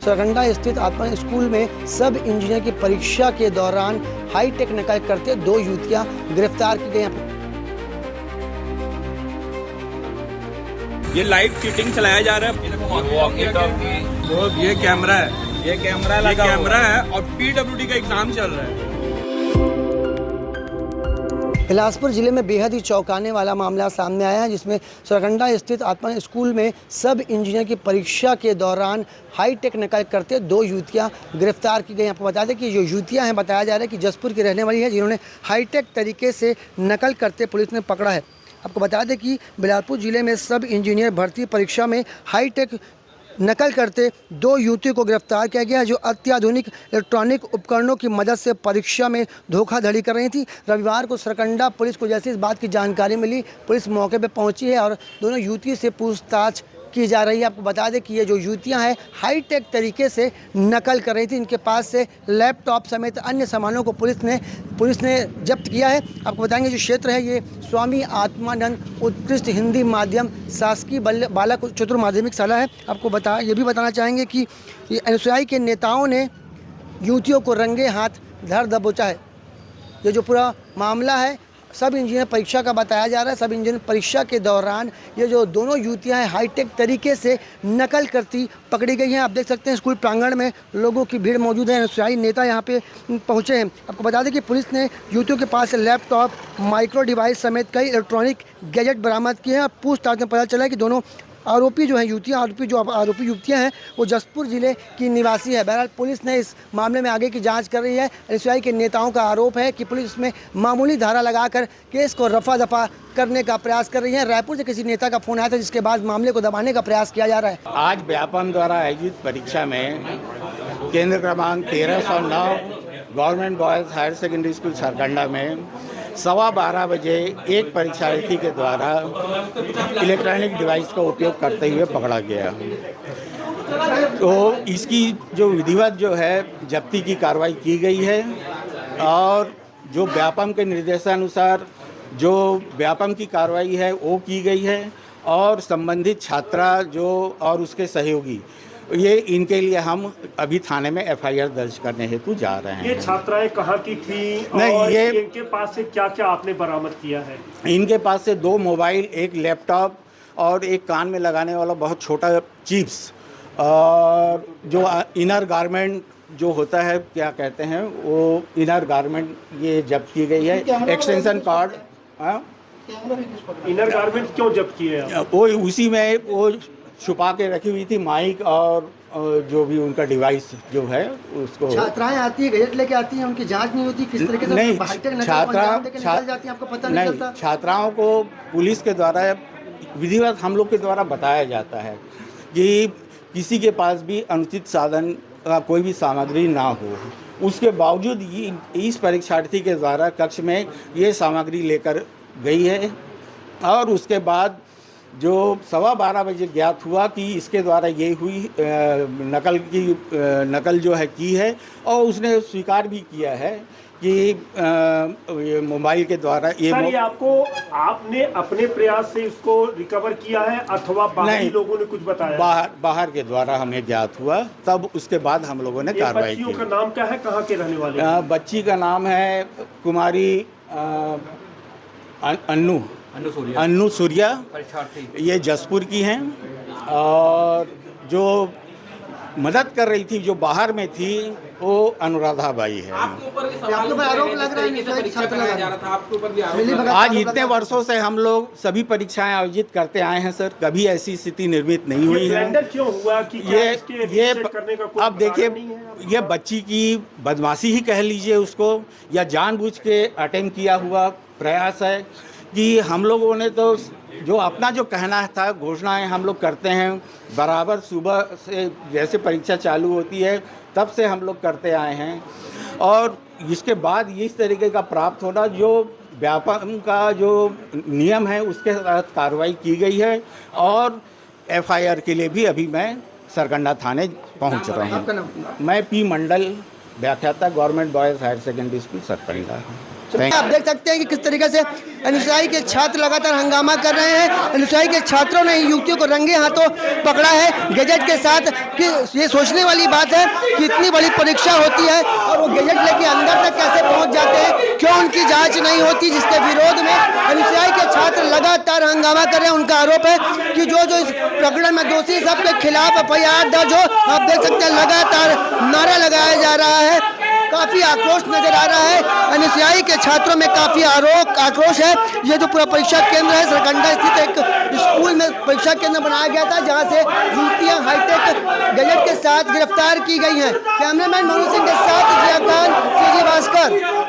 सरकंडा स्थित आत्मा स्कूल में सब इंजीनियर की परीक्षा के दौरान हाईटेक नकल करते 2 युवतियां गिरफ्तार की गई। ये लाइव चीटिंग चलाया जा रहा है। ये कैमरा है, ये कैमरा है और PWD का एग्जाम चल रहा है। बिलासपुर जिले में बेहद ही चौंकाने वाला मामला सामने आया है, जिसमें सरकंडा स्थित आत्मा स्कूल में सब इंजीनियर की परीक्षा के दौरान हाईटेक नकल करते 2 युवतियां गिरफ्तार की गई। आपको बता दें कि जो युवतियां हैं, बताया जा रहा है कि जसपुर की रहने वाली है, जिन्होंने हाईटेक तरीके से नकल करते पुलिस ने पकड़ा है। आपको बता दें कि बिलासपुर जिले में सब इंजीनियर भर्ती परीक्षा में हाईटेक नकल करते 2 युवतियों को गिरफ्तार किया गया है, जो अत्याधुनिक इलेक्ट्रॉनिक उपकरणों की मदद से परीक्षा में धोखाधड़ी कर रही थी। रविवार को सरकंडा पुलिस को जैसे इस बात की जानकारी मिली, पुलिस मौके पर पहुंची है और दोनों युवतियों से पूछताछ की जा रही है। आपको बता दें कि ये जो युवतियां हैं हाईटेक तरीके से नकल कर रही थी। इनके पास से लैपटॉप समेत अन्य सामानों को पुलिस ने जब्त किया है। आपको बताएंगे जो क्षेत्र है ये स्वामी आत्मानंद उत्कृष्ट हिंदी माध्यम शासकीय बालक चतुर माध्यमिक शाला है। आपको ये भी बताना चाहेंगे कि ये अनुयायी के नेताओं ने युवतियों को रंगे हाथ धर दबोचा है। ये जो पूरा मामला है सब इंजीनियर परीक्षा का बताया जा रहा है। सब इंजीनियर परीक्षा के दौरान ये जो दोनों युवतियां हैं हाईटेक तरीके से नकल करती पकड़ी गई हैं। आप देख सकते हैं स्कूल प्रांगण में लोगों की भीड़ मौजूद है, अनुयायी नेता यहां पे पहुंचे हैं। आपको बता दें कि पुलिस ने युवतियों के पास से लैपटॉप, माइक्रो डिवाइस समेत कई इलेक्ट्रॉनिक गैजेट बरामद किए हैं। पूछताछ में पता चला है कि दोनों आरोपी जो हैं आरोपी युवतियां हैं वो जसपुर जिले की निवासी है। बहरहाल पुलिस ने इस मामले में आगे की जांच कर रही है। एनएसयूआई के नेताओं का आरोप है कि पुलिस इसमें मामूली धारा लगाकर केस को रफा दफा करने का प्रयास कर रही है। रायपुर से किसी नेता का फोन आया था, जिसके बाद मामले को दबाने का प्रयास किया जा रहा है। आज व्यापम द्वारा आयोजित परीक्षा में केंद्र क्रमांक 1309 government boys higher secondary school Sarkanda में 12:15 बजे एक परीक्षार्थी के द्वारा इलेक्ट्रॉनिक डिवाइस का उपयोग करते हुए पकड़ा गया। तो इसकी जो विधिवत जो है जब्ती की कार्रवाई की गई है और जो व्यापम के निर्देशानुसार जो व्यापम की कार्रवाई है वो की गई है और संबंधित छात्रा जो और उसके सहयोगी ये इनके लिए हम अभी थाने में FIR दर्ज करने हेतु जा रहे हैं। ये छात्राएं कहाँ की थी नहीं, और ये इनके पास से क्या क्या आपने बरामद किया है? इनके पास से 2 मोबाइल, एक लैपटॉप और एक कान में लगाने वाला बहुत छोटा चिप्स और जो इनर गारमेंट जो होता है क्या कहते हैं वो इनर गारमेंट ये जब्त की गई है। एक्सटेंशन कार्ड इनर गारमेंट क्यों जब्त किए हैं? वो उसी में वो छुपा के रखी हुई थी माइक और जो भी उनका डिवाइस जो है उसको। छात्राएं आती है गैजेट लेके आती हैं, उनकी जांच नहीं होती किस तरीके से नहीं, जाती है, आपको पता नहीं चलता। छात्राओं को पुलिस के द्वारा विधिवत हम लोग के द्वारा बताया जाता है कि किसी के पास भी अनुचित साधन का कोई भी सामग्री ना हो। उसके बावजूद इस परीक्षार्थी के द्वारा कक्ष में ये सामग्री लेकर गई है और उसके बाद जो 12:15 बजे ज्ञात हुआ कि इसके द्वारा ये हुई नकल जो है की है और उसने स्वीकार भी किया है कि ये मोबाइल के द्वारा ये आपने अपने प्रयास से इसको रिकवर किया है अथवा बाहरी लोगों ने कुछ बताया? बाहर के द्वारा हमें ज्ञात हुआ, तब उसके बाद हम लोगों ने कार्रवाई की। बच्चियों का नाम क्या है, कहाँ के रहने वाले? बच्ची का नाम है कुमारी अन्नू सूर्या, ये जसपुर की हैं और जो मदद कर रही थी जो बाहर में थी वो अनुराधा बाई है। आज इतने वर्षों से हम लोग सभी परीक्षाएं आयोजित करते आए हैं सर, कभी ऐसी स्थिति निर्मित नहीं हुई है। क्यों हुआ कि ये अब देखिए ये बच्ची की बदमाशी ही कह लीजिए उसको, या जानबूझ के अटेम्प्ट किया हुआ प्रयास है कि हम लोगों ने तो जो अपना जो कहना था घोषणाएं हम लोग करते हैं बराबर, सुबह से जैसे परीक्षा चालू होती है तब से हम लोग करते आए हैं और इसके बाद इस तरीके का प्राप्त होना जो व्यापम का जो नियम है उसके तहत कार्रवाई की गई है और FIR के लिए भी अभी मैं सरकंडा थाने पहुंच रहा हूं। मैं P मंडल व्याख्याता government boys higher secondary school Sarkanda. आप देख सकते हैं कि किस तरीके से एनएसयूआई के छात्र लगातार हंगामा कर रहे हैं। एनएसयूआई के छात्रों ने युवतियों को रंगे हाथों पकड़ा है गैजेट के साथ। कि ये सोचने वाली बात है कि इतनी बड़ी परीक्षा होती है और वो गैजेट लेके अंदर तक कैसे पहुंच जाते हैं, क्यों उनकी जांच नहीं होती, जिसके विरोध में एनएसयूआई के छात्र लगातार हंगामा कर रहे हैं। उनका आरोप है कि जो इस प्रकरण में दोषी सबके खिलाफ FIR दर्ज हो। आप देख सकते हैं लगातार नारा लगाया जा रहा है, काफी आक्रोश नजर आ रहा है। एनएसयूआई के छात्रों में काफी आक्रोश है। ये जो पूरा परीक्षा केंद्र है सरकंडा स्थित एक स्कूल में परीक्षा केंद्र बनाया गया था, जहां से युवतियां हाईटेक गैजेट के साथ गिरफ्तार की गई हैं। कैमरामैन मोनू सिंह के साथ जिया खान, CG भास्कर।